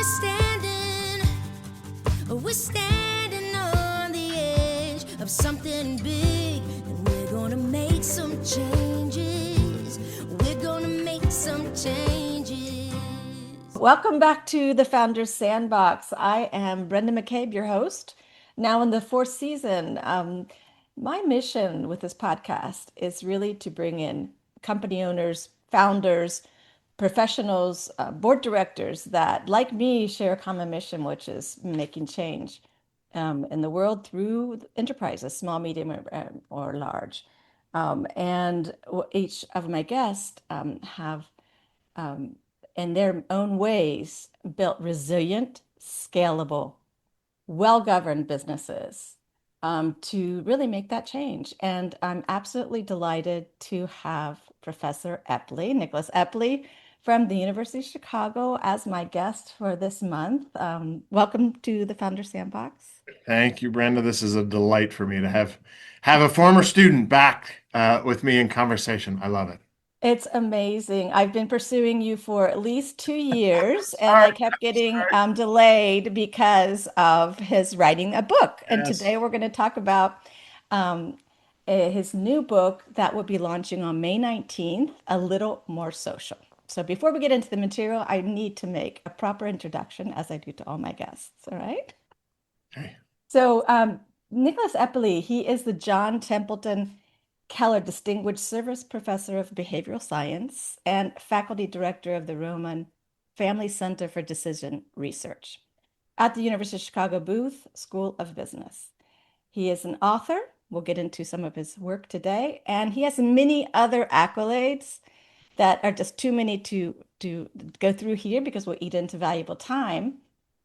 We're standing on the edge of something big, and we're gonna make some changes. We're gonna make some changes. Welcome back to the Founders Sandbox. I am Brenda McCabe, your host, now in the fourth season. My mission with this podcast is really to bring in company owners, founders, professionals, board directors that, like me, share a common mission, which is making change in the world through enterprises, small, medium, or large. And each of my guests have, in their own ways, built resilient, scalable, well-governed businesses to really make that change. And I'm absolutely delighted to have Professor Epley, Nicholas Epley, from the University of Chicago as my guest for this month. Welcome to the Founder Sandbox. Thank you, Brenda. This is a delight for me to have a former student back with me in conversation. I love it. It's amazing. I've been pursuing you for at least 2 years, and Sorry, I kept getting delayed because of his writing a book. And yes. today we're going to talk about um, his new book that will be launching on May 19th, A Little More Social. So before we get into the material, I need to make a proper introduction, as I do to all my guests. All right. Okay. So Nicholas Eppoli, he is the John Templeton Keller Distinguished Service Professor of Behavioral Science and Faculty Director of the Roman Family Center for Decision Research at the University of Chicago Booth School of Business. He is an author. We'll get into some of his work today. And he has many other accolades that are just too many to go through here because we'll eat into valuable time.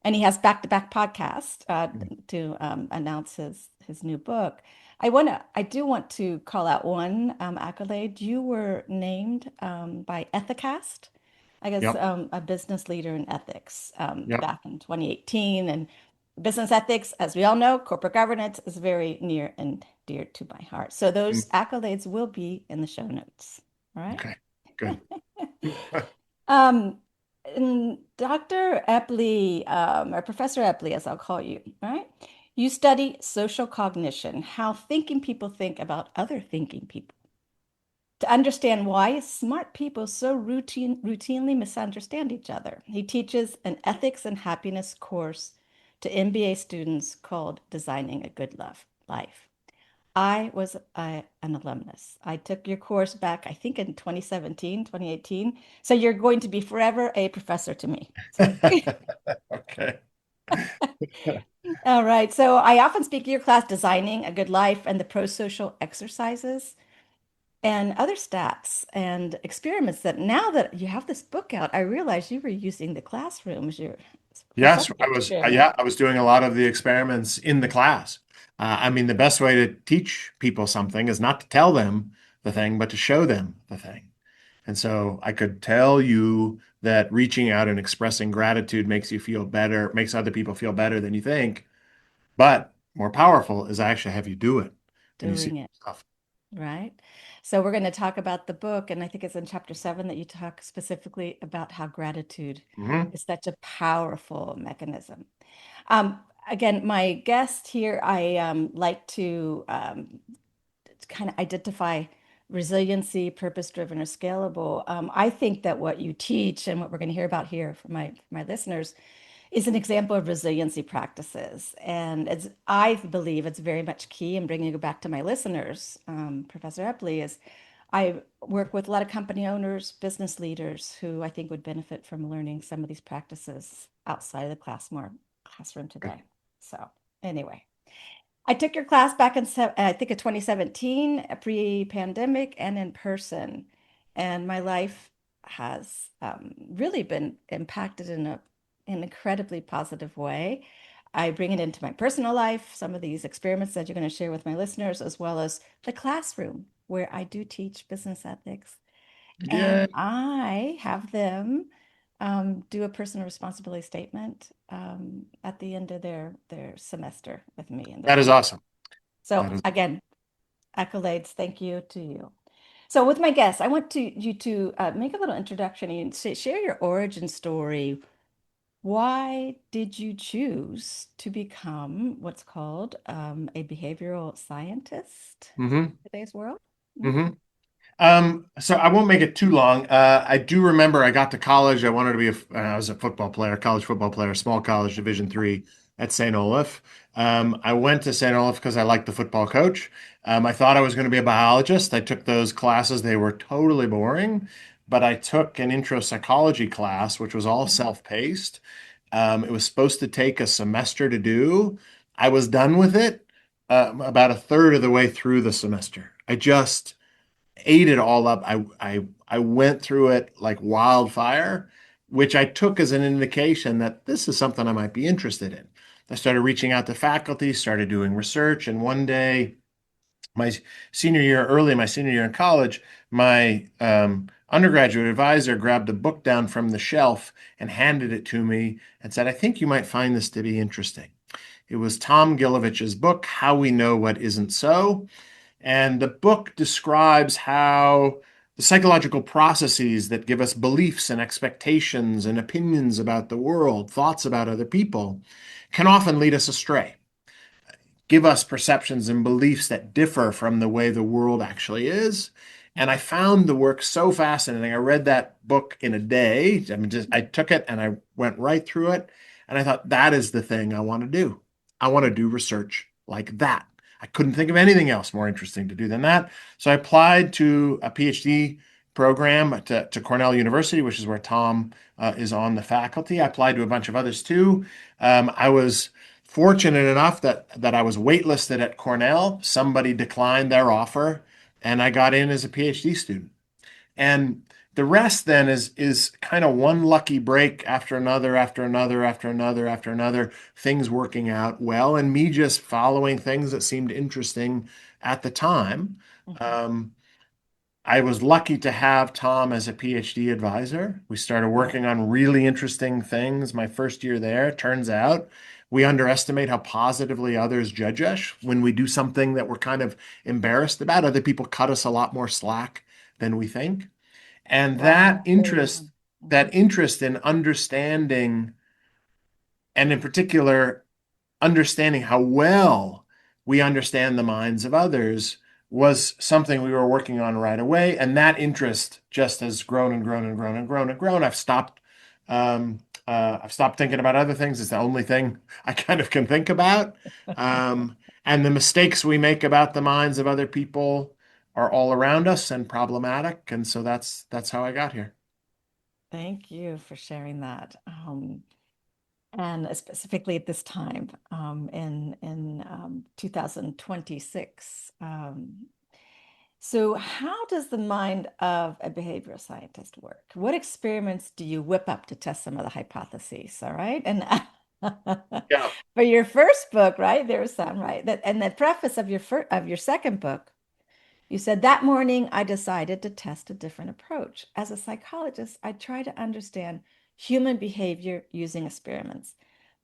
And he has back-to-back podcasts to announce his new book. I do want to call out one accolade. You were named by Ethicast, I guess, Yep. a business leader in ethics Yep. back in 2018. And business ethics, as we all know, corporate governance is very near and dear to my heart. So Mm, those accolades will be in the show notes. All right. okay. Good. Um, and Dr. Epley, or Professor Epley, as I'll call you, all right? You study social cognition, how thinking people think about other thinking people, to understand why smart people so routinely misunderstand each other. He teaches an ethics and happiness course to MBA students called Designing a Good Life. I was an alumnus. I took your course back, I think in 2017, 2018. So you're going to be forever a professor to me. So, Okay. all right. So I often speak to your class, Designing a Good Life and the pro-social exercises and other stats and experiments that now that you have this book out, I realize you were using the classroom as your Yes, professional yeah, experience. I was doing a lot of the experiments in the class. I mean, the best way to teach people something is not to tell them the thing, but to show them the thing. And so I could tell you that reaching out and expressing gratitude makes you feel better, makes other people feel better than you think. But more powerful is I actually have you do it and you see Doing it. stuff. Right. So we're going to talk about the book, and I think it's in chapter 7 that you talk specifically about how gratitude Hmm. is such a powerful mechanism. Um, Again, my guest here, I like to kind of identify resiliency, purpose-driven, or scalable. I think that what you teach and what we're going to hear about here from my listeners is an example of resiliency practices. And as I believe it's very much key in bringing it back to my listeners, Professor Epley, is I work with a lot of company owners, business leaders who I think would benefit from learning some of these practices outside of the classroom today. So anyway, I took your class back in, I think, in 2017, pre-pandemic and in person. And my life has really been impacted in an incredibly positive way. I bring it into my personal life, some of these experiments that you're going to share with my listeners, as well as the classroom where I do teach business ethics. Yeah, And I have them do a personal responsibility statement at the end of their semester with me and their that is group. awesome. So That is again, accolades, thank you to you. So with my guests, I want you to make a little introduction and share your origin story. Why did you choose to become what's called a behavioral scientist Mm-hmm. in today's world? Mhm. Mm-hmm. So I won't make it too long. I do remember I got to college. I wanted to be I was a football player, college football player, small college, Division III at St. Olaf. I went to St. Olaf because I liked the football coach. I thought I was going to be a biologist. I took those classes. They were totally boring, but I took an intro psychology class, which was all Mhm. self-paced. It was supposed to take a semester to do. I was done with it about a third of the way through the semester. I just ate it all up. I went through it like wildfire, which I took as an indication that this is something I might be interested in. I started reaching out to faculty, started doing research, and one day, my early in my senior year in college, my undergraduate advisor grabbed a book down from the shelf and handed it to me and said, "I think you might find this to be interesting." It was Tom Gilovich's book, How We Know What Isn't So. And the book describes how the psychological processes that give us beliefs and expectations and opinions about the world, thoughts about other people, can often lead us astray, give us perceptions and beliefs that differ from the way the world actually is. And I found the work so fascinating. I read that book in a day. I took it and I went right through it. And I thought, that is the thing I want to do. I want to do research like that. I couldn't think of anything else more interesting to do than that. So I applied to a PhD program to Cornell University, which is where Tom is on the faculty. I applied to a bunch of others too. I was fortunate enough that I was waitlisted at Cornell. Somebody declined their offer, and I got in as a PhD student. And the rest then is kind of one lucky break after another, after another, after another, after another, things working out well, and me just following things that seemed interesting at the time. Mhm. Um, I was lucky to have Tom as a PhD advisor. We started Wow. working on really interesting things my first year there. Turns out we underestimate how positively others judge us when we do something that we're kind of embarrassed about. Other people cut us a lot more slack than we think. And Wow. Very young. that Mhm. interest in understanding, and in particular, understanding how well we understand the minds of others was something we were working on right away. And that interest just has grown and grown and grown and grown and grown. I've stopped thinking about other things. It's the only thing I kind of can think about. And the mistakes we make about the minds of other people are all around us and problematic. And so that's how I got here. Thank you for sharing that. And specifically at this time, in 2026. So how does the mind of a behavioral scientist work? What experiments do you whip up to test some of the hypotheses? All right. And Yeah. for your first book, right, there was some, right? That and the preface of your second book, you said that morning I decided to test a different approach. As a psychologist, I try to understand human behavior using experiments.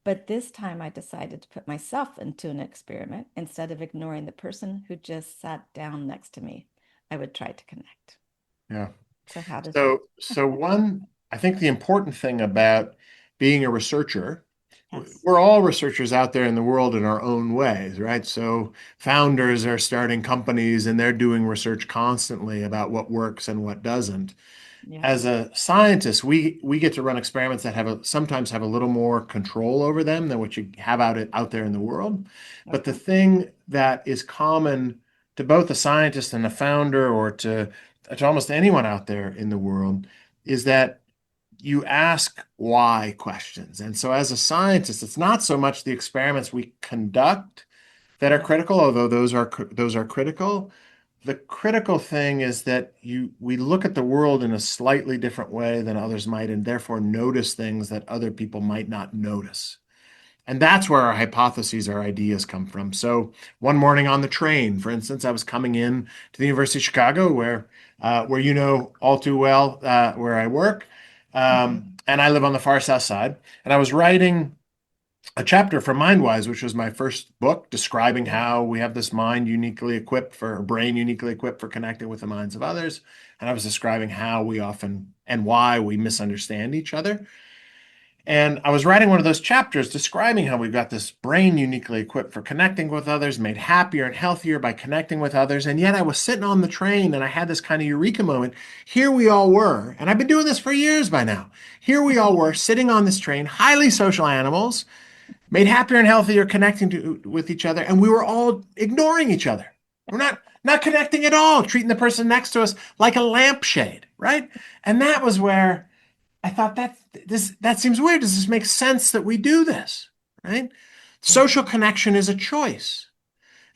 But this time I decided to put myself into an experiment instead of ignoring the person who just sat down next to me. I would try to connect. Yeah. So how does yours? So one, I think the important thing about being a researcher, Yes. we're all researchers out there in the world in our own ways, right? So founders are starting companies and they're doing research constantly about what works and what doesn't. As Yes. a scientist, we get to run experiments that sometimes have a little more control over them than what you have out there in the world. But the Okay. thing that is common to both a scientist and a founder, or to almost anyone out there in the world, is that you ask why questions. And so as a scientist, it's not so much the experiments we conduct that are Yes. critical, although those are critical. The critical thing is that we look at the world in a slightly different way than others might, and therefore notice things that other people might not notice. And that's where our hypotheses, our ideas come from. So one morning on the train, for instance, I was coming in to the University of Chicago, where you know all too well where I work, Mhm. and I live on the far south side. And I was writing a chapter from Mindwise, which was my first book describing Yeah. how we have this mind uniquely equipped for, a brain uniquely equipped for connecting with the minds of others. And I was describing how we often and why we misunderstand each other. And I was writing one of those chapters describing how we've got this brain uniquely equipped for connecting with others, made happier and healthier by connecting with others. And yet I was sitting on the train and I had this kind of eureka moment. Here we all were, and I've been doing this for years by now. Here we all were sitting on this train, highly social animals, made happier and healthier, connecting with each other. And we were all ignoring each other. We're not connecting at all, treating the person next to us like a lampshade, right? And that was where I thought that seems weird. Does this make sense that we do this, right? Social connection is a choice.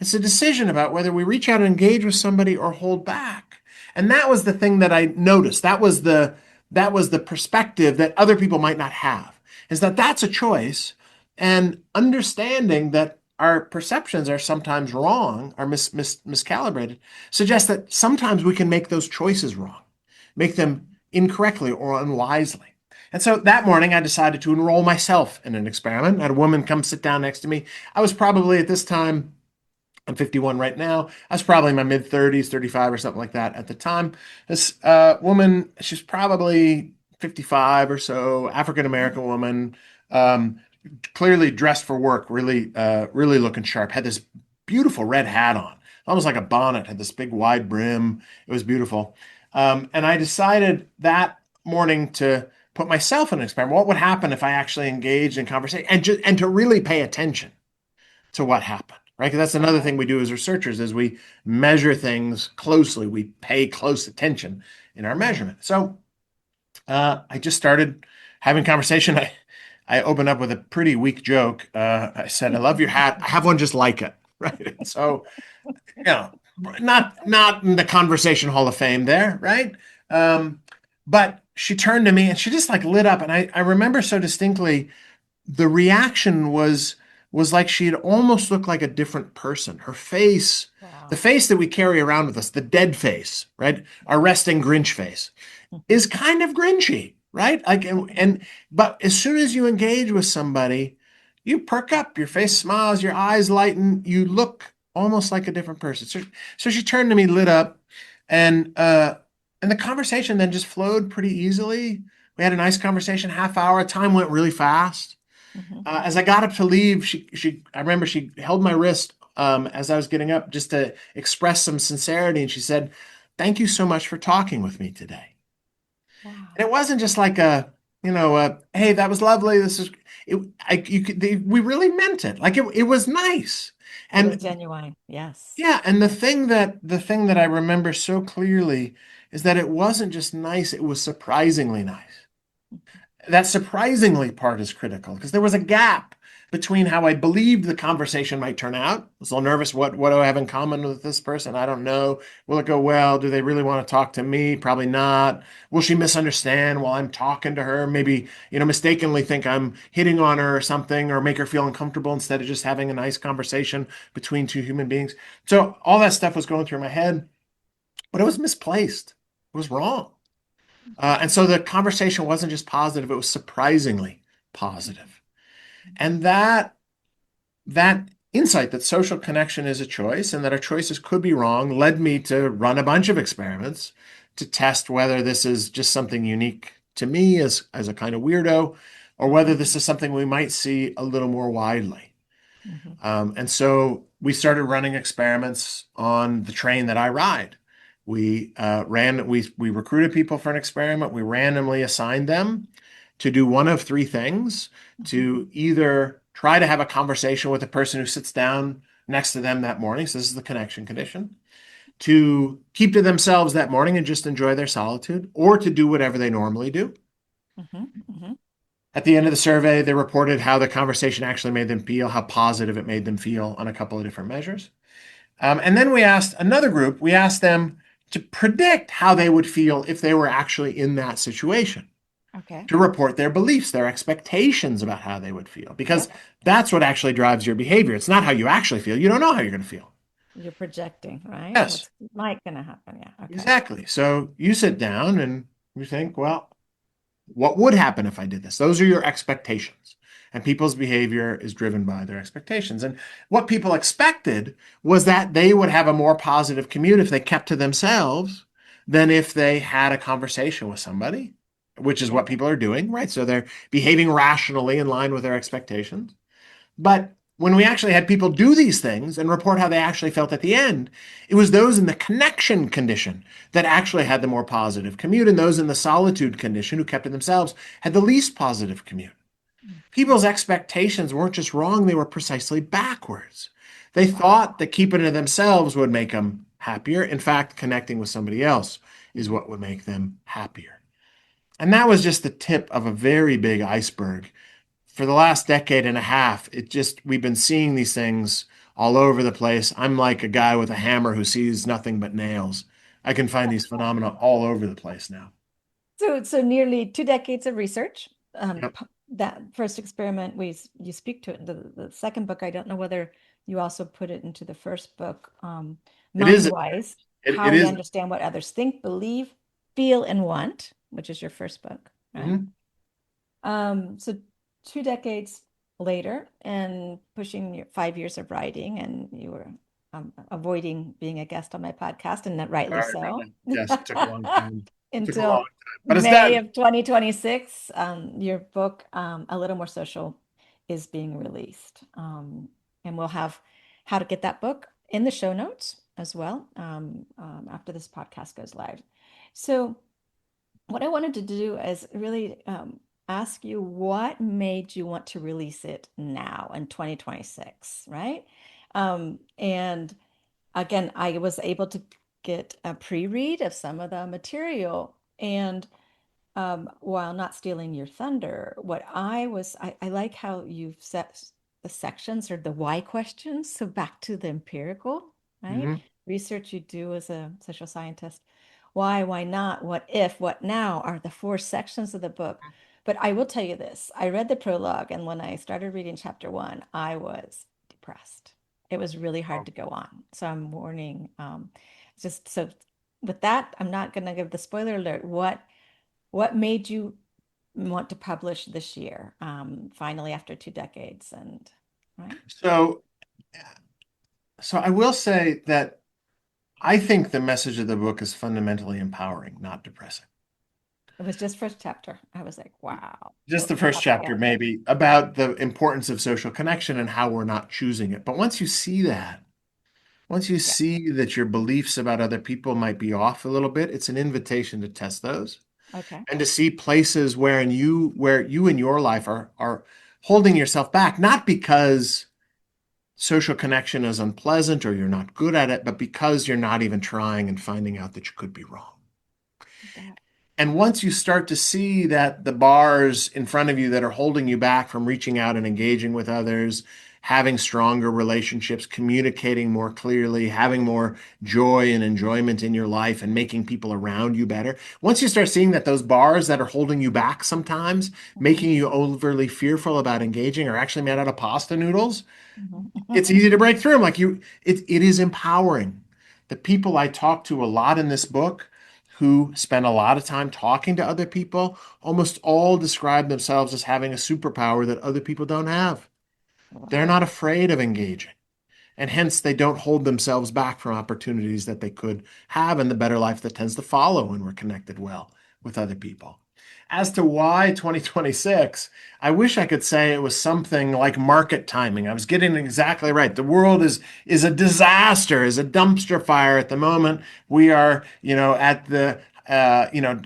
It's a decision about whether we reach out and engage with somebody or hold back. And that was the thing that I noticed. That was the perspective that other people might not have, is that that's a choice. And understanding that our perceptions are sometimes wrong, are miscalibrated, suggests that sometimes we can make those choices wrong, make them incorrectly or unwisely. And so that morning, I decided to enroll myself in an experiment. I had a woman come sit down next to me. I was probably at this time, I'm 51 right now. I was probably in my mid-30s, 35 or something like that at the time. This woman, she's probably 55 or so, African-American woman, clearly dressed for work, really looking sharp, had this beautiful red hat on, almost like a bonnet, had this big wide brim. It was beautiful. And I decided that morning to put myself in an experiment. What would happen if I actually engaged in conversation and to really pay attention to what happened, right? Because that's another thing we do as researchers is we measure things closely. We pay close attention in our measurement. So I just started having conversation. I opened up with a pretty weak joke. I said, "I love your hat. I have one just like it." Right. So, not in the Conversation Hall of Fame there, right? But she turned to me and she just like lit up. And I remember so distinctly, the reaction was like she had almost looked like a different person. Her face, the face that we carry around with us, the dead face, right? Our resting Grinch face is kind of Grinchy, right? But as soon as you engage with somebody, you perk up, your face smiles, your eyes lighten, you look almost like a different person. So she turned to me, lit up, and the conversation then just flowed pretty easily. We had a nice conversation, half hour. Time went really fast. As I got up to leave, I remember she held my wrist as I was getting up just to express some sincerity, and she said, "Thank you so much for talking with me today." Wow. And it wasn't just like hey, that was lovely. We really meant it. Like it was nice. And it was genuine. Yes. Yeah. And the thing that I remember so clearly is that it wasn't just nice, it was surprisingly nice. That surprisingly part is critical because there was a gap between how I believed the conversation might turn out. I was a little nervous. What do I have in common with this person? I don't know. Will it go well? Do they really want to talk to me? Probably not. Will she misunderstand while I'm talking to her? Maybe, mistakenly think I'm hitting on her or something, or make her feel uncomfortable instead of just having a nice conversation between two human beings. So all that stuff was going through my head, but it was misplaced. It was wrong. And so the conversation wasn't just positive, it was surprisingly positive. And that insight that social connection is a choice and that our choices could be wrong led me to run a bunch of experiments to test whether this is just something unique to me as a kind of weirdo, or whether this is something we might see a little more widely. And so we started running experiments on the train that I ride. We recruited people for an experiment. We randomly assigned them to do one of three things: to either try to have a conversation with the person who sits down next to them that morning. So this is the connection condition. To keep to themselves that morning and just enjoy their solitude, or to do whatever they normally do. At the end of the survey, they reported how the conversation actually made them feel, how positive it made them feel on a couple of different measures. And then we asked another group, we asked them to predict how they would feel if they were actually in that situation. Okay. To report their beliefs, their expectations about how they would feel, because that's what actually drives your behavior. It's not how you actually feel. You don't know how you're going to feel. You're projecting, right? Yes. What's like going to happen? Yeah. Okay. Exactly. So you sit down and you think, well, what would happen if I did this? Those are your expectations. And people's behavior is driven by their expectations. And what people expected was that they would have a more positive commute if they kept to themselves than if they had a conversation with somebody. which is what people are doing, right? So they're behaving rationally in line with their expectations. But when we actually had people do these things and report how they actually felt at the end, it was those in the connection condition that actually had the more positive commute, and those in the solitude condition who kept to themselves had the least positive commute. People's expectations weren't just wrong, they were precisely backwards. They thought that keeping to themselves would make them happier. In fact, connecting with somebody else is what would make them happier. And that was just the tip of a very big iceberg. For the last decade and a half, we've been seeing these things all over the place. I'm like a guy with a hammer who sees nothing but nails. I can find these phenomena all over the place now. So nearly 2 decades of research. Yep. That first experiment, you speak to it. The second book, I don't know whether you also put it into the first book, It is, Mind-Wise, it How We is. Understand What Others Think, Believe, Feel, and Want, which is your first book, right? So 2 decades later, and pushing your 5 years of writing, and you were avoiding being a guest on my podcast, and that rightly Sorry, so. Brenda. Yes, it took a long time. It took a long Until time, but it's May done. of 2026, your book, A Little More Social, is being released. And we'll have how to get that book in the show notes as well, after this podcast goes live. So what I wanted to do is really ask you what made you want to release it now in 2026, right? And again, I was able to get a pre-read of some of the material, and while not stealing your thunder, I like how you've set the sections or the why questions. So back to the empirical, right? Mhm. Research you do as a social scientist. Why not, what if, what now are the 4 sections of the book. But I will tell you this, I read the prologue, and when I started reading chapter 1, I was depressed. It was really hard Oh. to go on. So I'm warning, just so with that, I'm not going to give the spoiler alert. What made you want to publish this year, finally after 2 decades? And right? So, so I will say that I think the message of the book is fundamentally empowering, not depressing. It was just first chapter. I was like, wow, Just the first chapter, propaganda. maybe, about the importance of social connection and how we're not choosing it. But once you see that, once you Yeah. see that your beliefs about other people might be off a little bit, it's an invitation to test those Okay. and to see places where you in your life are holding yourself back, not because social connection is unpleasant or you're not good at it, but because you're not even trying and finding out that you could be wrong. That, And once you start to see that the bars in front of you that are holding you back from reaching out and engaging with others, having stronger relationships, communicating more clearly, having more joy and enjoyment in your life, and making people around you better. Once you start seeing that those bars that are holding you back sometimes, mhm, making you overly fearful about engaging, are actually made out of pasta noodles, mhm. it's easy to break through them. It is empowering. The people I talk to a lot in this book who spend a lot of time talking to other people almost all describe themselves as having a superpower that other people don't have. They're Wow. not afraid of engaging, and hence they don't hold themselves back from opportunities that they could have in the better life that tends to follow when we're connected well with other people. As to why 2026, I wish I could say it was something like market timing. I was getting it exactly right. The world is a disaster, is a dumpster fire at the moment. We are, at the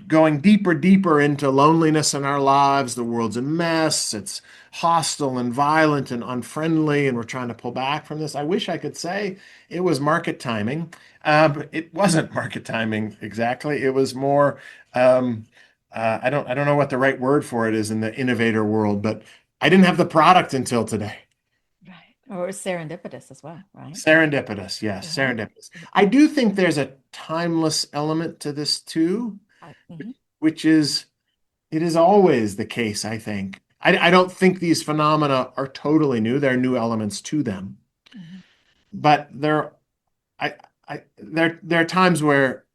going deeper into loneliness in our lives. The world's a mess. It's hostile and violent and unfriendly, and we're trying to pull back from this. I wish I could say it was market timing. But it wasn't market timing exactly. It was more. I don't know what the right word for it is in the innovator world, but I didn't have the product until today. Right. Or serendipitous as well, right? Serendipitous, yes, Yeah. serendipitous. I do think there's a timeless element to this too, Mhm, which is it is always the case, I think. I don't think these phenomena are totally new. There are new elements to them, mhm. but I, there are times where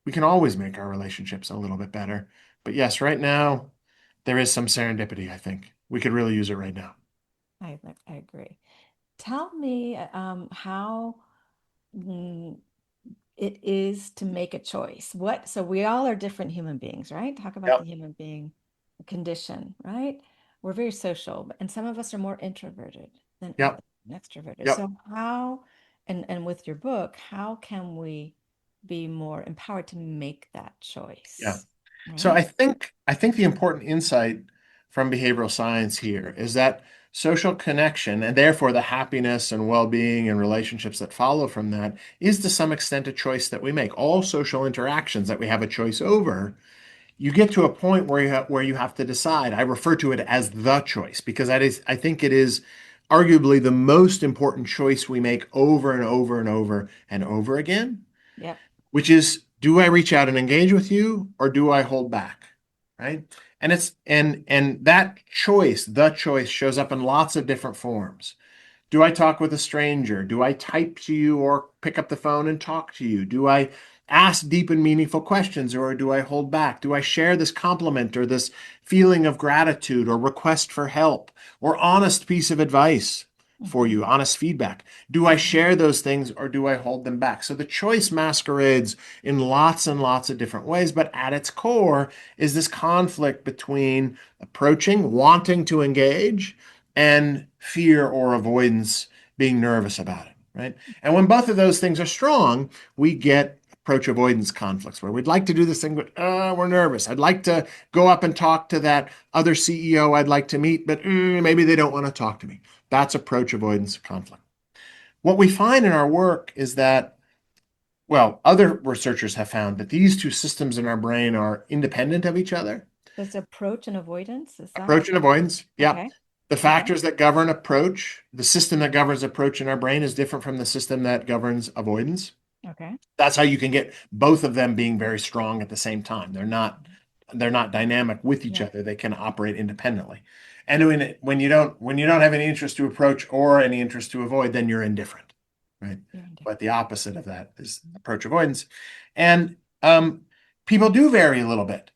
we can always make our relationships a little bit better. But yes, right now there is some serendipity, I think. We could really use it right now. I agree. Tell me how mm, it is to make a choice. So we all are different human beings, right? Talk about the Yep. human being condition, right? We're very social, and some of us are more introverted than Yep. extroverted. Yep. So how, and with your book, how can we be more empowered to make that Yeah. choice, So right? I think the important insight from behavioral science here is that social connection and therefore the happiness and well-being and relationships that follow from that is to some extent a choice that we make. All social interactions that we have a choice over, you get to a point where you have to decide. I refer to it as the choice because I think it is arguably the most important choice we make over and over and over and over again, Yep. which is, do I reach out and engage with you or do I hold back? Right? And that choice, the choice shows up in lots of different forms. Do I talk with a stranger? Do I type to you or pick up the phone and talk to you? Do I ask deep and meaningful questions or do I hold back? Do I share this compliment or this feeling of gratitude or request for help or honest piece of advice for Mhm. you, honest feedback? Do I share those things or do I hold them back? So the choice masquerades in lots and lots of different ways, but at its core is this conflict between approaching, wanting to engage, and fear or avoidance, being nervous about it, right? And when both of those things are strong, we get approach avoidance conflicts where we'd like to do this thing, but we're nervous. I'd like to go up and talk to that other CEO I'd like to meet, but maybe they don't want to talk to me. That's approach avoidance conflict. What we find in our work is that, well, other researchers have found that these two systems in our brain are independent of each other. There's approach and avoidance. Is that Approach and avoidance. Yeah. okay? The Okay. factors that govern approach, the system that governs approach in our brain is different from the system that governs avoidance. Okay. That's how you can get both of them being very strong at the same time. They're not dynamic with each Yeah. other. They can operate independently. And when you don't have any interest to approach or any interest to avoid, then you're indifferent, right? You're indifferent. But the opposite of that is approach avoidance. And people do vary a little bit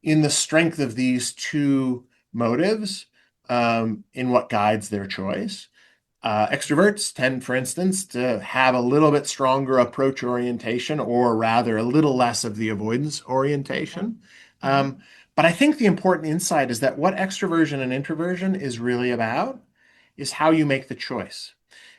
in the strength of these two motives, in what guides their choice. Extroverts tend, for instance, to have a little bit stronger approach orientation, or rather, a little less of the avoidance Okay. orientation. Mhm. Um, but I think the important insight is that what extroversion and introversion is really about is how you make the choice.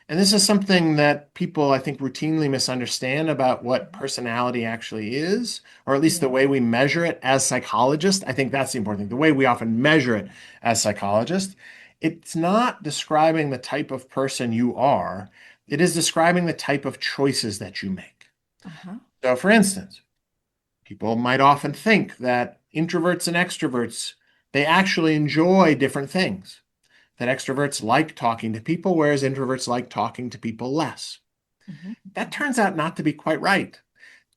And this is something that people, I think, routinely misunderstand about what personality actually is, or at least the Yeah. way we measure it as psychologists. I think that's the important thing. The way we often measure it as psychologists, it's not describing the type of person you are, it is describing the type of choices that you make. Uh-huh. So, for instance, people might often think that introverts and extroverts, they actually enjoy different things. That extroverts like talking to people, whereas introverts like talking to people less. Mhm. That turns out not to be quite right.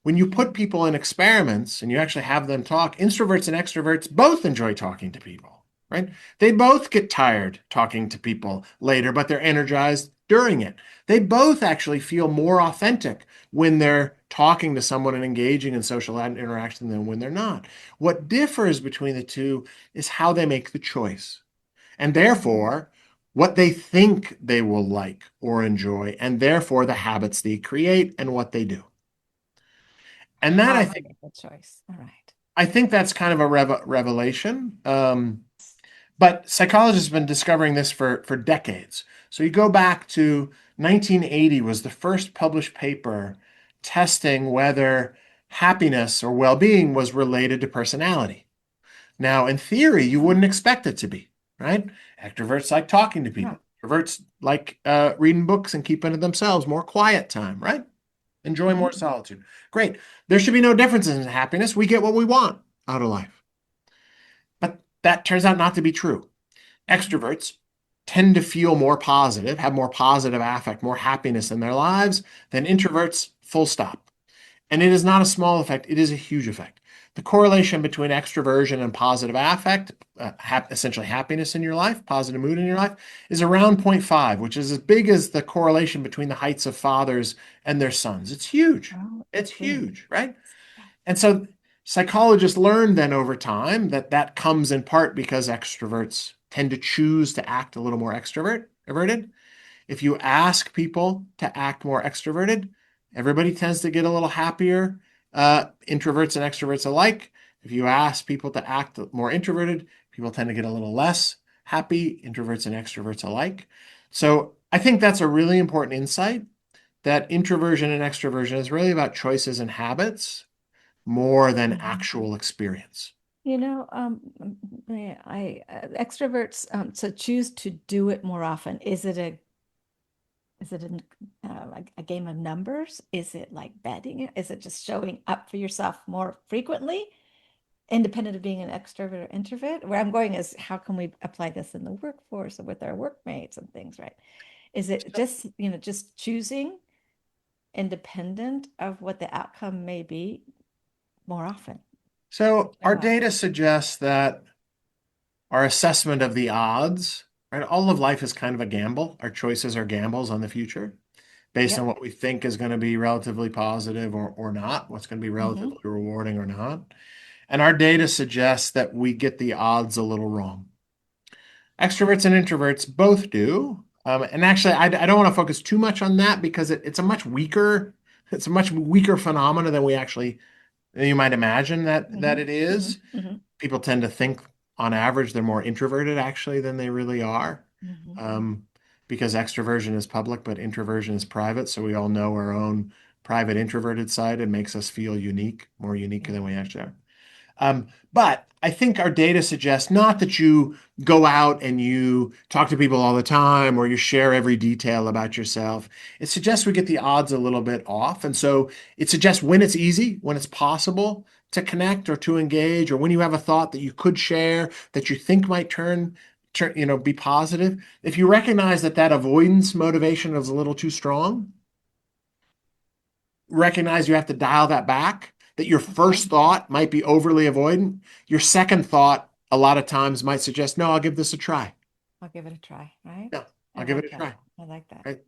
When you put people in experiments and you actually have them talk, introverts and extroverts both enjoy talking to people, right? They both get tired talking to people later, but they're energized during it. They both actually feel more authentic when they're talking to someone and engaging in social interaction than when they're not. What differs between the two is how they make the choice, and therefore what they think they will like or enjoy, and therefore the habits they create and what they do. And that How I they think make the choice. All right. I think that's kind of a revelation. But psychologists have been discovering this for decades. So you go back to 1980 was the first published paper testing whether happiness or well-being was related to personality. Now, in theory, you wouldn't expect it to be, right? Extroverts like talking to No. people. Introverts like reading books and keeping to themselves, more quiet time, right? Enjoy Mhm. more solitude. Great. There should be no differences in happiness. We get what we want out of life. But that turns out not to be true. Mhm. Extroverts tend to feel more positive, have more positive affect, more happiness in their lives than introverts, full stop. And it is not a small effect, it is a huge effect. The correlation between extroversion and positive affect, essentially happiness in your life, positive mood in your life, is around 0.5, which is as big as the correlation between the heights of fathers and their sons. It's huge. Oh, It's big. huge, right? Yeah. And so psychologists learned then over time that that comes in part because extroverts tend to choose to act a little more extroverted. If you ask people to act more extroverted, Everybody tends to get a little happier, introverts and extroverts alike. If you ask people to act more introverted, people tend to get a little less happy, introverts and extroverts alike. So I think that's a really important insight, that introversion and extroversion is really about choices and habits more than actual experience. You know, extroverts so choose to do it more often. Like a game of numbers? Is it like betting? Is it just showing up for yourself more frequently, independent of being an extrovert or introvert? Where I'm going is how can we apply this in the workforce or with our workmates and things, right? Is it just, just choosing independent of what the outcome may be more often? So our data suggests that our assessment of the odds, right? All of life is kind of a gamble. Our choices are gambles on the future based on what we think is going to be relatively positive or not, what's going to be relatively rewarding or not. And our data suggests that we get the odds a little wrong. Extroverts and introverts both do. And actually, I don't want to focus too much on that because it's a much weaker phenomena than you might imagine that it is. People tend to think on average they're more introverted actually than they really are. Because extroversion is public, but introversion is private. So we all know our own private introverted side and makes us feel unique, more unique than we actually are. But I think our data suggests not that you go out and you talk to people all the time or you share every detail about yourself. It suggests we get the odds a little bit off. And so it suggests when it's easy, when it's possible to connect or to engage, or when you have a thought that you could share that you think might be positive. If you recognize that avoidance motivation is a little too strong, recognize you have to dial that back, that your first thought might be overly avoidant. Your second thought a lot of times might suggest, no, I'll give this a try. I'll give it a try, right? Yeah, I'll give it a try. I like that. Right?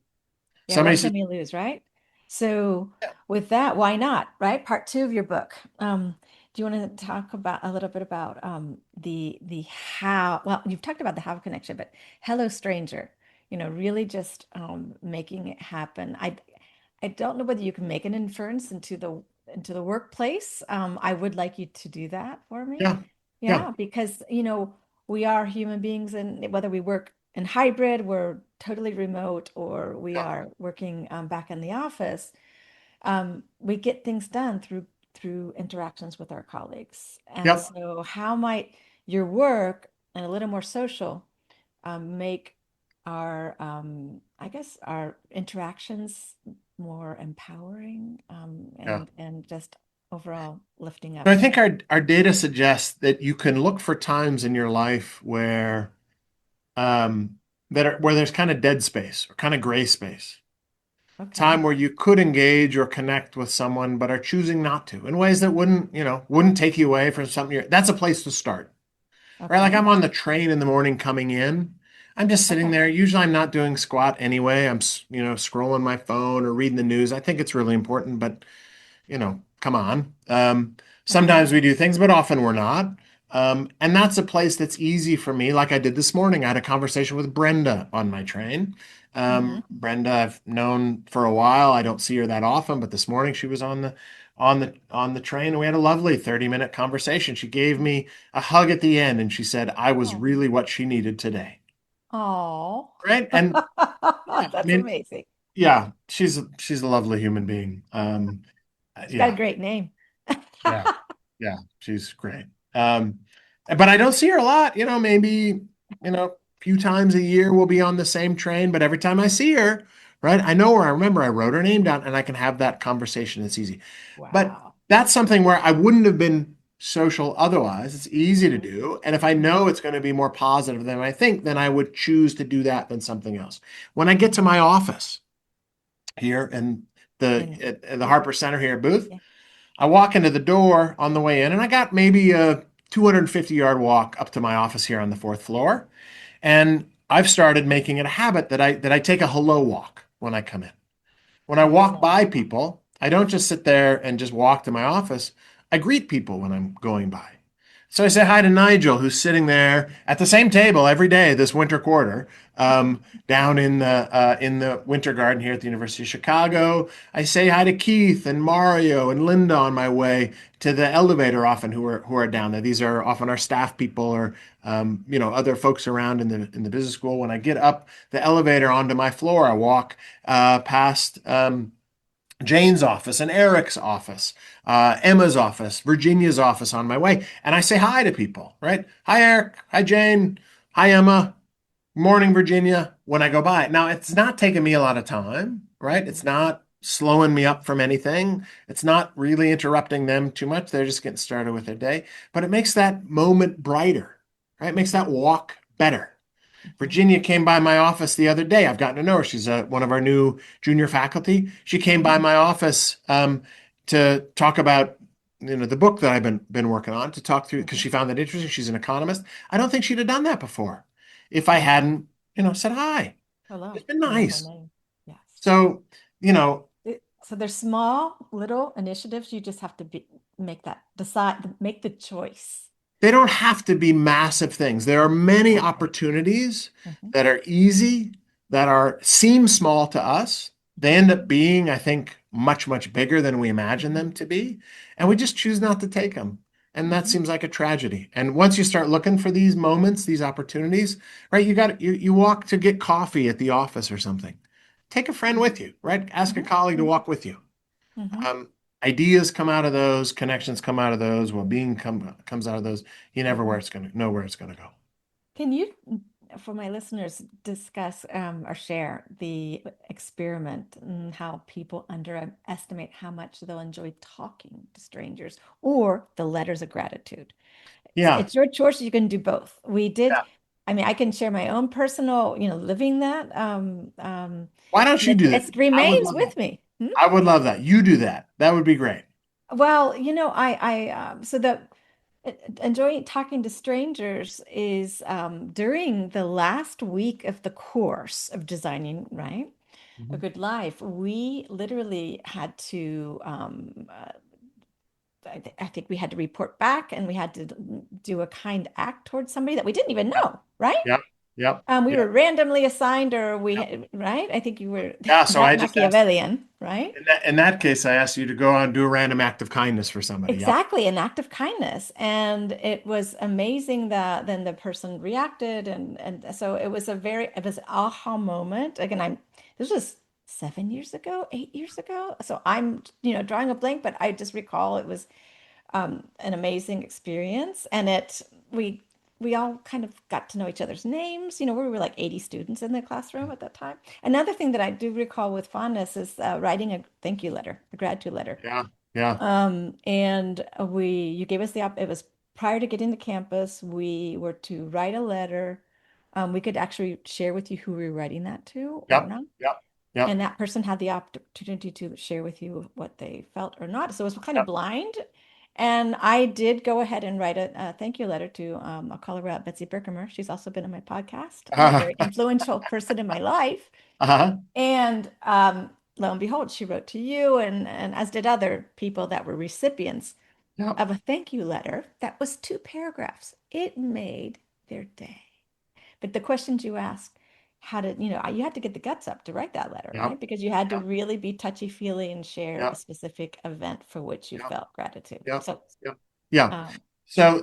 Yeah, what can we lose, right? So with that, why not, right? Part 2 of your book. Do you want to talk about a little bit about the how? Well, you've talked about the how connection, but hello, stranger. Really just making it happen. I don't know whether you can make an inference into the workplace. I would like you to do that for me. Yeah. Because we are human beings, and whether we work in hybrid, we're totally remote, or we are working back in the office, we get things done through interactions with our colleagues. And so how might your work and a little more social make our our interactions more empowering and just overall lifting up? I think our data suggests that you can look for times in your life where where there's kind of dead space or kind of gray space. Time where you could engage or connect with someone, but are choosing not to in ways that wouldn't take you away from something. That's a place to start, right? Like I'm on the train in the morning coming in. I'm just sitting there. Usually I'm not doing squat anyway. I'm, scrolling my phone or reading the news. I think it's really important, but come on. Sometimes we do things, but often we're not. And that's a place that's easy for me. Like I did this morning, I had a conversation with Brenda on my train. Brenda, I've known for a while. I don't see her that often, but this morning she was on the train, and we had a lovely 30-minute conversation. She gave me a hug at the end, and she said I was really what she needed today. Oh, right. And that's amazing. Yeah, she's a lovely human being. She's got a great name. Yeah, she's great. But I don't see her a lot. Maybe a few times a year we'll be on the same train. But every time I see her, right, I know her. I remember I wrote her name down, and I can have that conversation. It's easy. Wow. But that's something where I wouldn't have been social otherwise. It's easy to do, and if I know it's going to be more positive than I think, then I would choose to do that than something else. When I get to my office here in the Harper Center here at Booth, I walk into the door on the way in, and I got maybe a 250-yard walk up to my office here on the 4th floor. And I've started making it a habit that I take a hello walk when I come in. When I walk by people, I don't just sit there and just walk to my office. I greet people when I'm going by. So I say hi to Nigel, who's sitting there at the same table every day this winter quarter, down in the winter garden here at the University of Chicago. I say hi to Keith and Mario and Linda on my way to the elevator, often who are down there. These are often our staff people or other folks around in the business school. When I get up the elevator onto my floor, I walk past. Jane's office and Eric's office, Emma's office, Virginia's office on my way. And I say hi to people, right? Hi, Eric. Hi, Jane. Hi, Emma. Morning, Virginia, when I go by. Now, it's not taking me a lot of time, right? It's not slowing me up from anything. It's not really interrupting them too much. They're just getting started with their day. But it makes that moment brighter, right? It makes that walk better. Virginia came by my office the other day. I've gotten to know her. She's one of our new junior faculty. She came by my office to talk about the book that I've been working on, to talk through, because she found that interesting. She's an economist. I don't think she'd have done that before if I hadn't said hi. Hello. It's been nice. Yes. So so there's small little initiatives. You just have to make the choice. they don't have to be massive things. There are many opportunities that are easy, that seem small to us. They end up being, I think, much, much bigger than we imagine them to be. And we just choose not to take them. And that seems like a tragedy. And once you start looking for these moments, these opportunities, right? You walk to get coffee at the office or something. Take a friend with you, right? Ask a colleague to walk with you. Ideas come out of those, connections come out of those, well-being comes out of those. You never know where it's going to go. Can you, for my listeners, discuss or share the experiment and how people underestimate how much they'll enjoy talking to strangers, or the letters of gratitude? Yeah. It's your choice. You can do both. We did. Yeah. I mean, I can share my own personal, living that. Why don't you do that? It remains with me. I would love that. You do that. That would be great. Well, so the enjoying talking to strangers is during the last week of the course of designing, right? A Good Life. We literally had to, I think we had to report back, and we had to do a kind act towards somebody that we didn't even know, right? Yep. Yep. We were randomly assigned, or right? I think you were so I just Machiavellian, right? In that case, I asked you to go out and do a random act of kindness for somebody. Exactly, an act of kindness. And it was amazing that then the person reacted. And so it was an aha moment. Again, this was 7 years ago, 8 years ago. So I'm, drawing a blank, but I just recall it was an amazing experience. And we all kind of got to know each other's names. We were like 80 students in the classroom at that time. Another thing that I do recall with fondness is writing a thank you letter, a gratitude letter. Yeah. Yeah. And you gave us it was prior to getting to campus, we were to write a letter. We could actually share with you who we were writing that to or not. Yep. And that person had the opportunity to share with you what they felt or not. So it was kind of blind. And I did go ahead and write a thank you letter to, I'll call her out, Betsy Berkemer. She's also been on my podcast, a very influential person in my life. And lo and behold, she wrote to you, and as did other people that were recipients of a thank you letter that was 2 paragraphs. It made their day. But the questions you asked, you had to get the guts up to write that letter, right? Because you had to really be touchy-feely and share a specific event for which you felt gratitude. So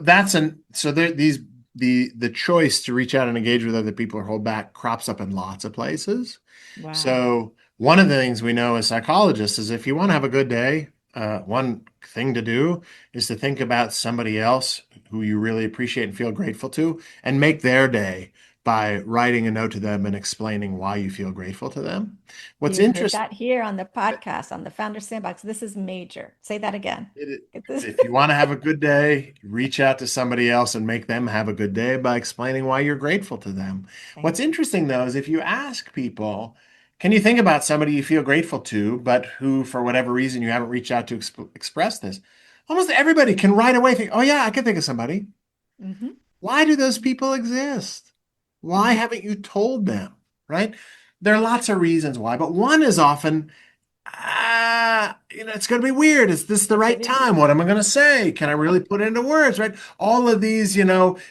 the choice to reach out and engage with other people or hold back crops up in lots of places. Wow. So one of the things we know as psychologists is if you want to have a good day, one thing to do is to think about somebody else who you really appreciate and feel grateful to, and make their day by writing a note to them and explaining why you feel grateful to them. What's interesting that here on the podcast, on the Founders Sandbox, this is major. Say that again. If you want to have a good day, reach out to somebody else and make them have a good day by explaining why you're grateful to them. What's interesting, though, is if you ask people, can you think about somebody you feel grateful to, but who, for whatever reason, you haven't reached out to express this? Almost everybody can right away think, oh, yeah, I can think of somebody. Why do those people exist? Why haven't you told them, right? There are lots of reasons why, but one is often it's going to be weird. Is this the It's gonna right be time? What am I going to say? Can I really put it into words, right? All of these,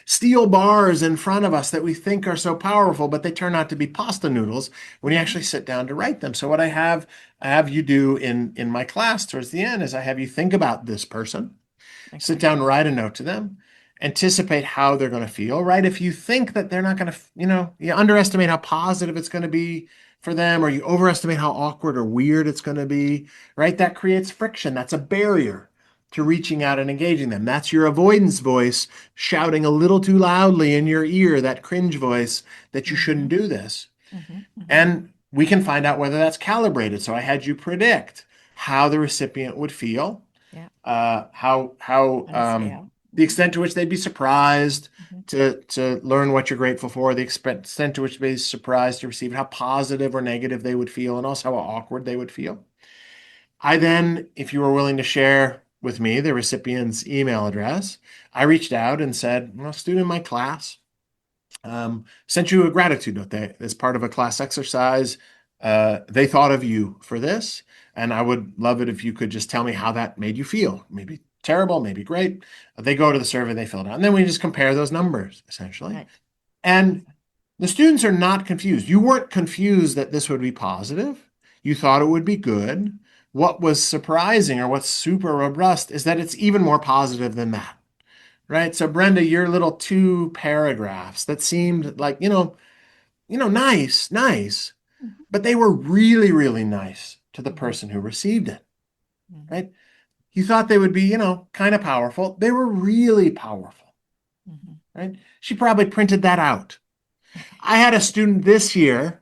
steel bars in front of us that we think are so powerful, but they turn out to be pasta noodles when you actually sit down to write them. So what I have you do in my class towards the end is I have you think about this person, sit okay. down, write a note to them, anticipate how they're going to feel, right? If you think that they're not going to, you underestimate how positive it's going to be for them, or you overestimate how awkward or weird it's going to be, right? That creates friction. That's a barrier to reaching out and engaging them. That's your avoidance voice shouting a little too loudly in your ear, that cringe voice that you shouldn't Mm-hmm. do this. Mm-hmm. And we can find out whether that's calibrated. So I had you predict how the recipient would feel, Yeah. how On a scale. the extent to which they'd be surprised Mm-hmm. to learn what you're grateful for, the extent to which they'd be surprised to receive it, how positive or negative they would feel, and also how awkward they would feel. I then, if you were willing to share with me the recipient's email address, I reached out and said, well, a student in my class sent you a gratitude note. As part of a class exercise, they thought of you for this, and I would love it if you could just tell me how that made you feel. Maybe terrible, maybe great. They go to the survey, they fill it out, and then we just compare those numbers essentially. Right. And the students are not confused. You weren't confused that this would be positive. You thought it would be good. What was surprising, or what's super robust, is that it's even more positive than that. Right. So Brenda, your little two paragraphs that seemed like, nice, Mm-hmm. but they were really, really nice to the Mm-hmm. person who received it. Mm-hmm. Right. You thought they would be, kind of powerful. They were really powerful. Mm-hmm. Right. She probably printed that out. I had a student this year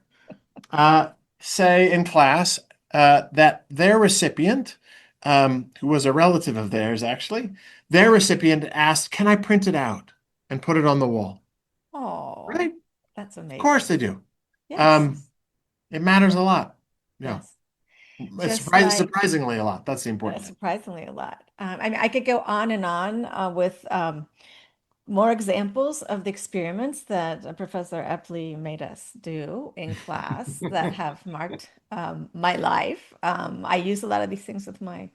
uh, say in class that their recipient, who was a relative of theirs actually, their recipient asked, can I print it out and put it on the wall? Oh, Right? that's Of course amazing. they do. Yes. Um, it matters a lot. Yeah. Yes. It's Just like surprisingly a lot. That's the important thing. surprisingly a lot. I mean, I could go on and on with more examples of the experiments that Professor Epley made us do in class that have marked my life. I use a lot of these things with my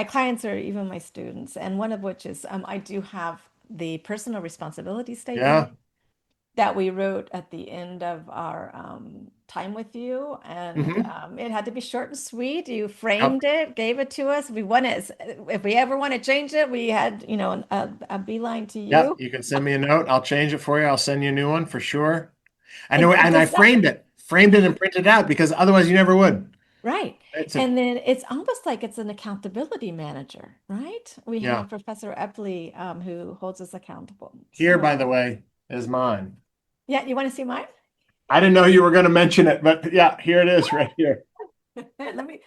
clients or even my students, and one of which is I do have the personal responsibility statement Yeah. that we wrote at the end of our time with you, and Hmm. it had to be short and sweet. You Yep. framed it, gave it to us. We want it. If we ever want to change it, we had, a beeline to Yep. you. You can send me a note. I'll change it for you. I'll send you a new one for sure. I know, And and I just that, framed it and printed it out because otherwise you never would. right. It's a And then it's almost like it's an accountability manager, right? We Yeah. have Professor Epley who holds us accountable. Here, by So, the way, is mine. yeah, you want to see mine? I didn't know you were going to mention it, but yeah, here it is right here. Let me,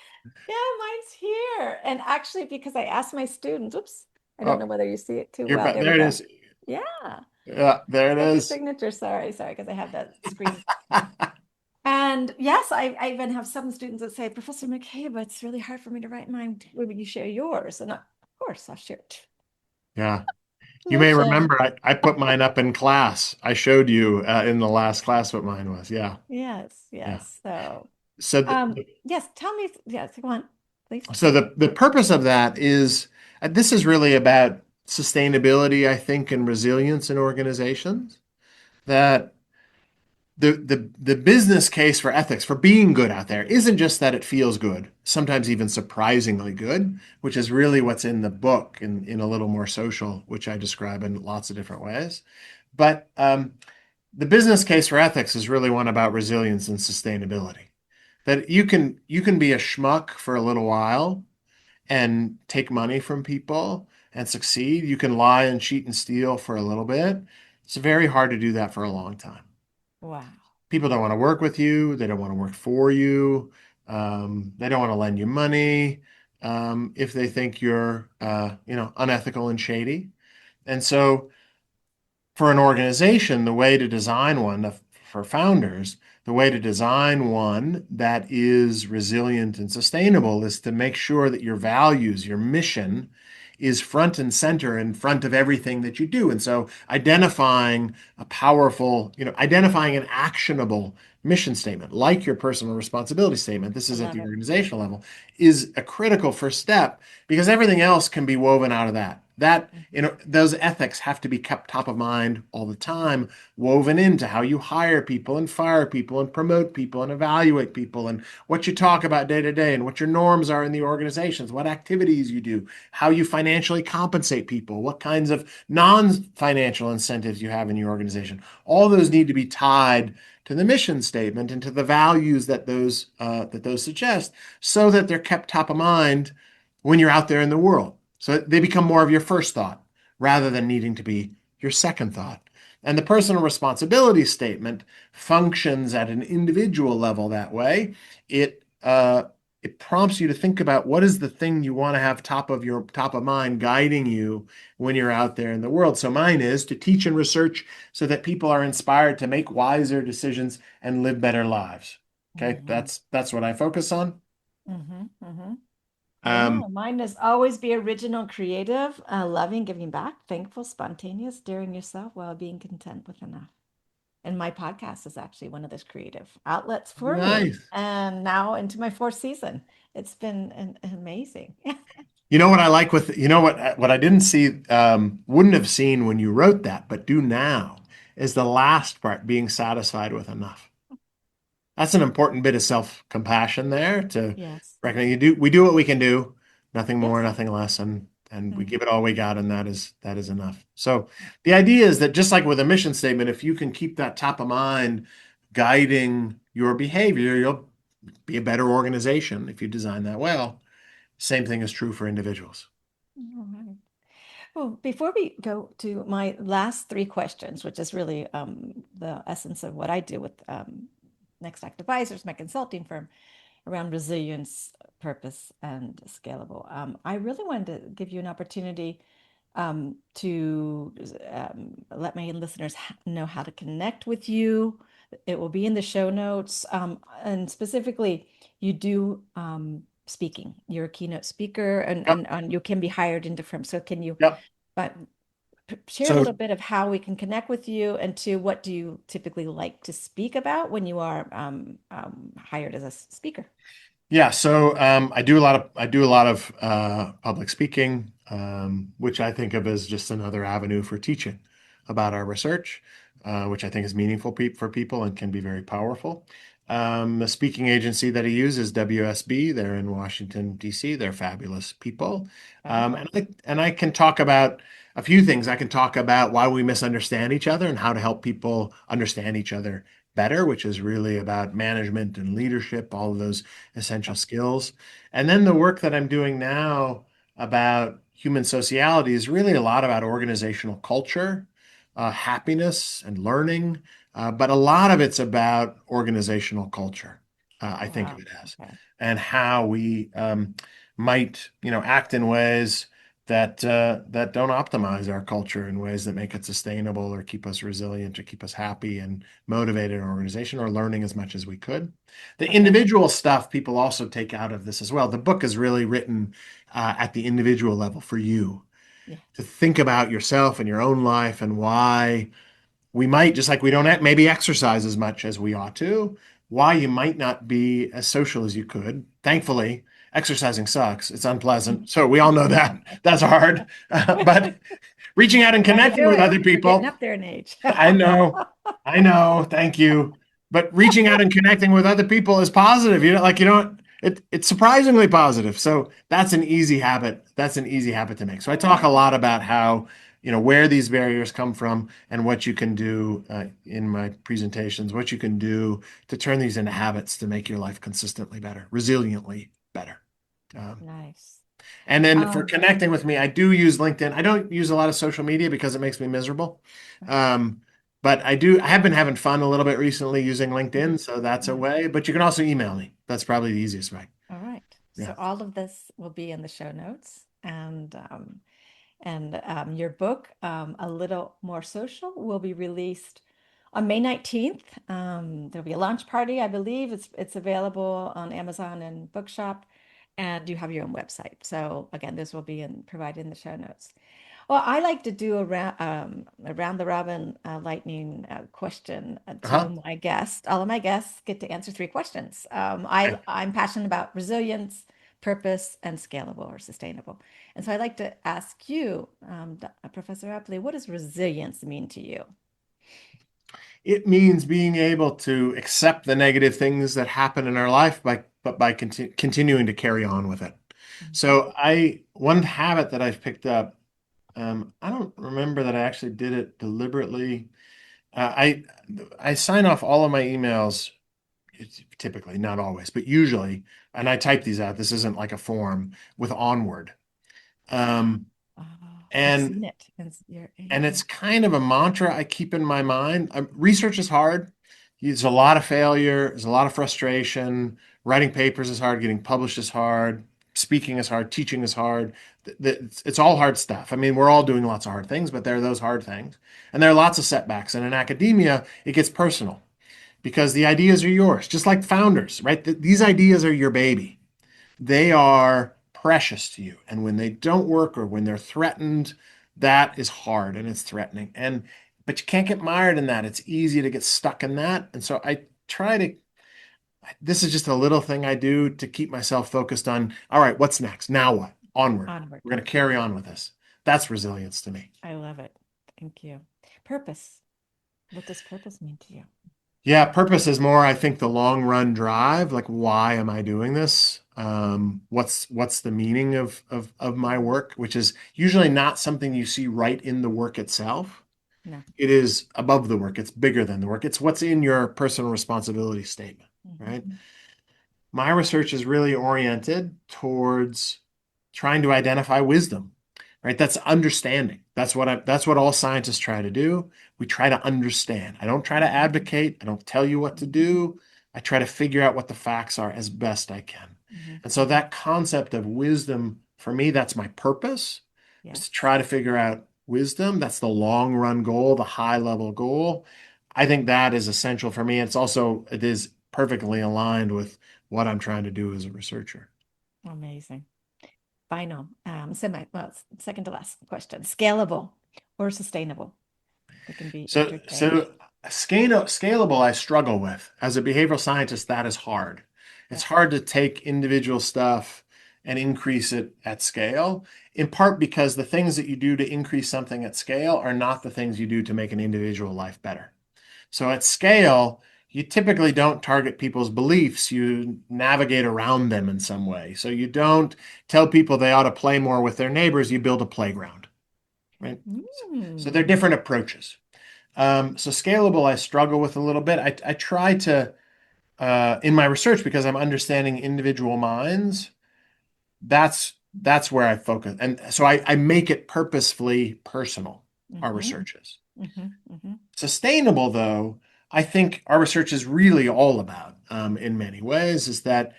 yeah, mine's here. And actually, because I asked my students, oops, I don't know Oh, whether you see it too well. There we there it go. is. Yeah, Yeah, there it there's your is. signature. Sorry, because I have that screen. And yes, I even have some students that say, Professor McCabe, it's really hard for me to write mine. Would you share yours? And of course, I'll share it. Yeah. You may Mission. remember I put mine up in class. I showed you in the last class what mine was. Yeah. Yes, Yeah. yes. So, So the, yes, tell me. Yes, go on, please. the purpose of that is this is really about sustainability, I think, and resilience in organizations. That the business case for ethics, for being good out there, isn't just that it feels good, sometimes even surprisingly good, which is really what's in the book in a little more social, which I describe in lots of different ways. But the business case for ethics is really one about resilience and sustainability. That you can be a schmuck for a little while and take money from people and succeed. You can lie and cheat and steal for a little bit. It's very hard to do that for a long time. Wow. People don't want to work with you. They don't want to work for you. They don't want to lend you money if they think you're, unethical and shady. And so, for an organization, the way to design one for founders, the way to design one that is resilient and sustainable is to make sure that your values, your mission, is front and center in front of everything that you do. And so identifying a powerful, identifying an actionable mission statement, like your personal responsibility statement, this I is at love the it. organizational level, is a critical first step because everything else can be woven out of that. Those ethics have to be kept top of mind all the time, woven into how you hire people and fire people and promote people and evaluate people and what you talk about day to day and what your norms are in the organizations, what activities you do, how you financially compensate people, what kinds of non-financial incentives you have in your organization. All those need to be tied to the mission statement and to the values that those suggest, so that they're kept top of mind when you're out there in the world. So they become more of your first thought rather than needing to be your second thought. And the personal responsibility statement functions at an individual level that way. It prompts you to think about what is the thing you want to have top of mind guiding you when you're out there in the world. So mine is to teach and research so that people are inspired to make wiser decisions and live better lives. Okay, Mhm. that's what I focus on. Mhm. Mhm. Yeah, Um, mine is always be original, creative, loving, giving back, thankful, spontaneous, daring yourself while being content with enough. And my podcast is actually one of those creative outlets for me. nice. And now into my fourth season. It's been amazing. You know what I like with what I didn't see, wouldn't have seen when you wrote that, but do now, is the last part, being satisfied with enough. That's an important bit of self-compassion there, to Yes. recognize we do what we can do, nothing more, Yes. nothing less, and we Mhm. give it all we got, and that is enough. So the idea is that just like with a mission statement, if you can keep that top of mind guiding your behavior, you'll be a better organization if you design that well. Same thing is true for individuals. All right. Well, before we go to my last three questions, which is really the essence of what I do with Next Act Advisors, my consulting firm, around resilience, purpose, and scalable. I really wanted to give you an opportunity to let my listeners know how to connect with you. It will be in the show notes. And specifically, you do speaking. You're a keynote speaker, and, Yep. and you can be hired into firms. So can you Yep. uh, share a So little bit of how we can connect with you, and to what do you typically like to speak about when you are hired as a speaker? yeah, so I do a lot of public speaking, which I think of as just another avenue for teaching about our research, which I think is meaningful for people and can be very powerful. The speaking agency that I use is WSB. They're in Washington, D.C. They're fabulous people. Oh, And I can talk about a few things. I can talk about why we misunderstand each other and how to help people understand each other better, which is really about management and leadership, all of those essential skills. And then the work that I'm doing now about human sociality is really a lot about organizational culture, happiness, and learning. But a lot of it's about organizational culture, I think of wow. it as, Okay. and how we might, act in ways that don't optimize our culture in ways that make it sustainable or keep us resilient or keep us happy and motivated in our organization, or learning as much as we could. The Okay. individual stuff people also take out of this as well. The book is really written at the individual level for you Yeah. to think about yourself and your own life and why we might, just like we don't maybe exercise as much as we ought to, why you might not be as social as you could. Thankfully, exercising sucks. It's unpleasant. So we all know that. That's hard. But reaching out and Got to connecting do with it. other You're getting people, up there in age. I know, I know. Thank you. But reaching out and connecting with other people is positive. It's surprisingly positive. So that's an easy habit. That's an easy habit to make. So I talk a lot about how, where these barriers come from and what you can do in my presentations, what you can do to turn these into habits to make your life consistently better, resiliently better. Um, Nice. and then for Um, connecting with me, I do use LinkedIn. I don't use a lot of social media because it makes me miserable. Um, but I have been having fun a little bit recently using LinkedIn, so that's a mhm. way. But you can also email me. That's probably the easiest way. All right. So Yeah. all of this will be in the show notes, and your book, A Little More Social, will be released on May 19th. There'll be a launch party, I believe. It's available on Amazon and Bookshop, and you have your own website. So again, this will be provided in the show notes. Well, I like to do a round the robin lightning question Uh-huh. to my guest. All of my guests get to answer three questions. Okay. I'm passionate about resilience, purpose, and scalable or sustainable. And so I'd like to ask you, Professor Epley, what does resilience mean to you? It means being able to accept the negative things that happen in our life by continuing to carry on with it. Mhm. So one habit that I've picked up, I don't remember that I actually did it deliberately. I sign off all of my emails, typically, not always, but usually, and I type these out. This isn't like a form with onward. Um, Oh, I've and seen it. Your and email. it's kind of a mantra I keep in my mind. Research is hard. There's a lot of failure. There's a lot of frustration. Writing papers is hard. Getting published is hard. Speaking is hard. Teaching is hard. It's all hard stuff. I mean, we're all doing lots of hard things, but there are those hard things. And there are lots of setbacks. And in academia, it gets personal because the ideas are yours, just like founders, right? These ideas are your baby. They are precious to you. And when they don't work or when they're threatened, that is hard and it's threatening. But you can't get mired in that. It's easy to get stuck in that. And so I try to, this is just a little thing I do to keep myself focused on, all right, what's next? Now what? Onward. Onward. We're going to carry on with this. That's resilience to me. I love it. Thank you. Purpose. What does purpose mean to you? Yeah, purpose is more, I think, the long run drive. Like, why am I doing this? What's the meaning of my work? Which is usually not something you see right in the work itself. No. It is above the work. It's bigger than the work. It's what's in your personal responsibility statement, right? Mhm. My research is really oriented towards trying to identify wisdom, right? That's understanding. That's what all scientists try to do. We try to understand. I don't try to advocate. I don't tell you what to do. I try to figure out what the facts are as best I can. Mhm. And so that concept of wisdom, for me, that's my purpose, is to Yes. try to figure out wisdom. That's the long run goal, the high level goal. I think that is essential for me. It is perfectly aligned with what I'm trying to do as a researcher. Amazing. Final, second to last question. Scalable or sustainable? They can be So interchanged. scalable, I struggle with. As a behavioral scientist, that is hard. It's Yes. hard to take individual stuff and increase it at scale, in part because the things that you do to increase something at scale are not the things you do to make an individual life better. So at scale, you typically don't target people's beliefs, you navigate around them in some way. So you don't tell people they ought to play more with their neighbors, you build a playground, right? So they're Mm. different approaches. So scalable, I struggle with a little bit. I try to, in my research, because I'm understanding individual minds, that's where I focus. And so I make it purposefully personal, our Mm-hmm. researches. Mm-hmm. Mm-hmm. Sustainable, though, I think our research is really all about, in many ways, is that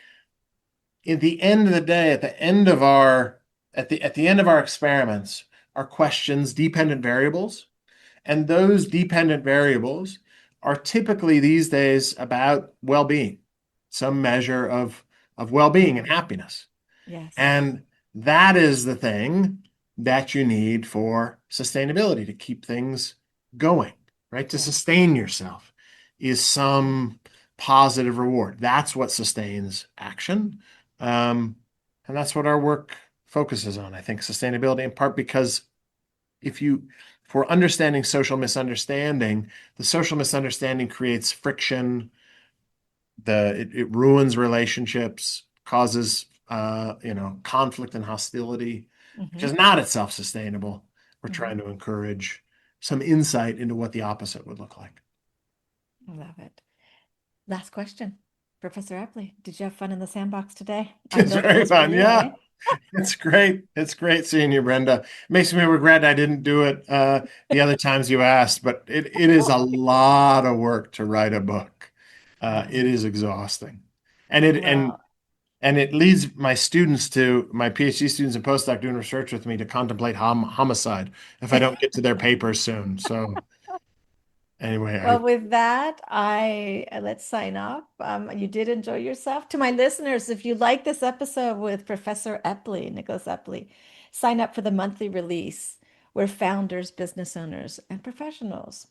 at the end of the day, at the end of our experiments, are questions dependent variables. And those dependent variables are typically these days about well-being, some measure of well-being and happiness. Yes. And that is the thing that you need for sustainability to keep things going, right? To Yes. sustain yourself is some positive reward. That's what sustains action. Um, and that's what our work focuses on, I think, sustainability, in part because if you for understanding social misunderstanding, the social misunderstanding creates friction, it ruins relationships, causes conflict and hostility, which Mm-hmm. is not itself sustainable. We're Mm-hmm. trying to encourage some insight into what the opposite would look like. I love it. Last question. Professor Epley, did you have fun in the sandbox today? I It's built very this for fun. you, Yeah, eh? it's great. It's great seeing you, Brenda. Makes me regret I didn't do it the other times you asked, but it is a lot of work to write a book. Yeah. It is exhausting. And it and Well, and it leads my PhD students and postdoc doing research with me to contemplate homicide if I don't get to their papers soon. So anyway, well, with that, I let's sign off. You did enjoy yourself. To my listeners, if you like this episode with Professor Epley, Nicholas Epley, sign up for the monthly release where founders, business owners, and professionals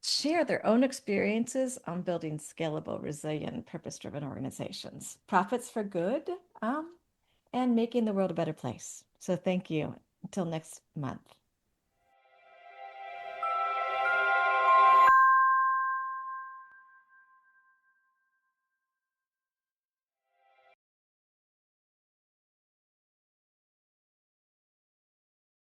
share their own experiences on building scalable, resilient, purpose-driven organizations, profits for good, and making the world a better place. So thank you. Until next month.